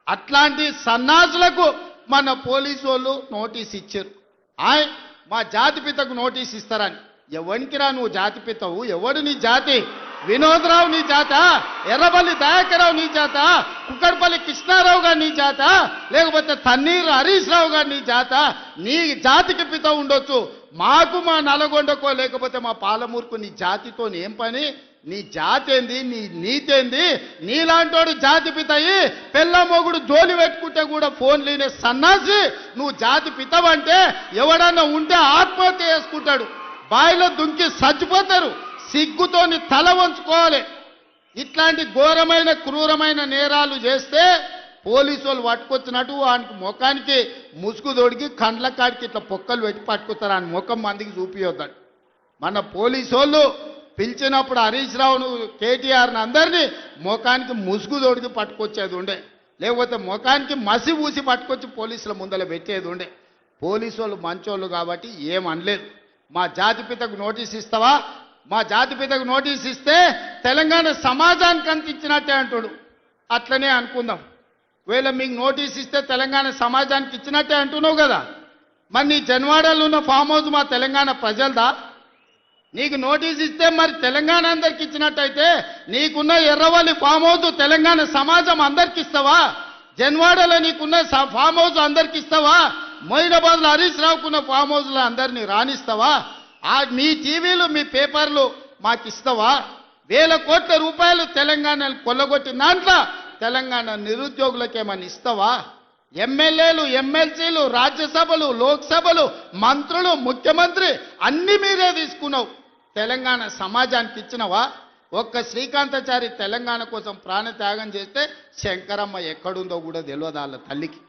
అట్లాంటి సన్నాసులకు మన పోలీసు వాళ్ళు నోటీస్ ఇచ్చారు. మా జాతిపితకు నోటీస్ ఇస్తారని. ఎవరికిరా నువ్వు జాతిపితవు? ఎవడు నీ జాతి? వినోద్రావు నీ జాత? ఎర్రబల్లి దయాకరావు నీ జాత? కుక్కడపల్లి కృష్ణారావు గారు నీ జాత? లేకపోతే తన్నీరు హరీష్ రావు గారు నీ జాత? నీ జాతికి పిత ఉండొచ్చు, మాకు మా నల్గొండకో లేకపోతే మా పాలమూరుకు నీ జాతితో ఏం పని? నీ జాతి ఏంది? నీ నీతేంది? నీలాంటోడు జాతి పితయి పెళ్ళ మొగుడు జోలి పెట్టుకుంటే కూడా ఫోన్ లేనే సన్నాసి నువ్వు జాతి పితవంటే ఎవడన్నా ఉంటే ఆత్మహత్య చేసుకుంటాడు, బాయిలో దుంకి చచ్చిపోతారు. సిగ్గుతోని తల వంచుకోవాలి. ఇట్లాంటి ఘోరమైన క్రూరమైన నేరాలు చేస్తే పోలీసు వాళ్ళు పట్టుకొచ్చినట్టు వానికి ముఖానికి ముసుగు తొడిగి కండ్ల కాడికి ఇట్లా పొక్కలు పెట్టి పట్టుకొస్తారు. ఆయన ముఖం మందికి చూపియొద్దాడు. మన పోలీసు వాళ్ళు పిలిచినప్పుడు హరీష్ రావును కేటీఆర్ని అందరినీ ముఖానికి ముసుగు తొడిగి పట్టుకొచ్చేది ఉండే, లేకపోతే ముఖానికి మసి ఊసి పట్టుకొచ్చి పోలీసుల ముందర పెట్టేది ఉండే. పోలీసు వాళ్ళు మంచోళ్ళు కాబట్టి ఏమనలేదు. మా జాతిపితకు నోటీస్ ఇస్తావా? మా జాతిపితకు నోటీస్ ఇస్తే తెలంగాణ సమాజానికి అంత ఇచ్చినట్టే అంటాడు. అట్లనే అనుకుందాం. ఒకవేళ మీకు నోటీస్ ఇస్తే తెలంగాణ సమాజానికి ఇచ్చినట్టే అంటున్నావు కదా, మరి నీ జన్వాడలో ఉన్న ఫామ్ హౌస్ మా తెలంగాణ ప్రజలదా? నీకు నోటీస్ ఇస్తే మరి తెలంగాణ అందరికి ఇచ్చినట్టయితే నీకున్న ఎర్రవల్లి ఫామ్ హౌస్ తెలంగాణ సమాజం అందరికి ఇస్తావా? జన్వాడలో నీకున్న ఫామ్ హౌస్ అందరికి ఇస్తావా? మొయినాబాద్లో హరీష్ రావుకున్న ఫామ్ హౌస్లో అందరినీ రాణిస్తావా? మీ టీవీలు మీ పేపర్లు మాకు ఇస్తావా? వేల కోట్ల రూపాయలు తెలంగాణను కొల్లగొట్టిన దాంట్లో తెలంగాణ నిరుద్యోగులకు ఏమని ఇస్తావా? ఎమ్మెల్యేలు, ఎమ్మెల్సీలు, రాజ్యసభలు, లోక్సభలు, మంత్రులు, ముఖ్యమంత్రి అన్ని మీరే తీసుకున్నావు. తెలంగాణ సమాజానికి ఇచ్చినవా? ఒక్క శ్రీకాంతాచారి తెలంగాణ కోసం ప్రాణత్యాగం చేస్తే శంకరమ్మ ఎక్కడుందో కూడా తెలియదు వాళ్ళ తల్లికి.